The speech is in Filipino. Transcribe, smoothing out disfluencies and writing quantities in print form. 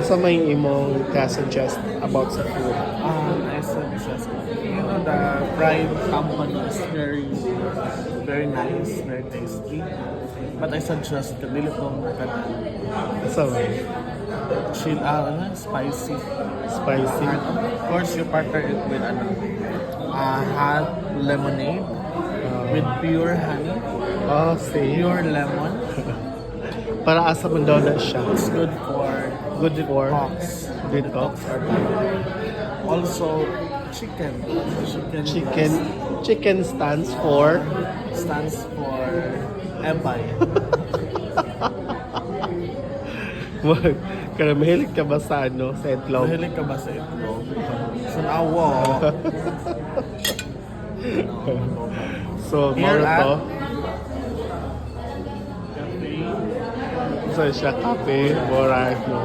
Sa may imong ka-suggest about sa food. I suggest, the fried company is very, very nice, very tasty. But I suggest the Lilitong Sa may chill, spicy. spicy. And of course, you partner it with hot lemonade with pure honey, See? pure lemon. Para asa man daw na siya. It's good for Good for detox. detox. Also, chicken. Chicken. Chicken stands for Stands for Ebay. Kaya mahilig ka ba sa sa itlog? Mahilig ka ba sa ito? Sunawo. So, Here moro at- to. So, siya kape, mora, no.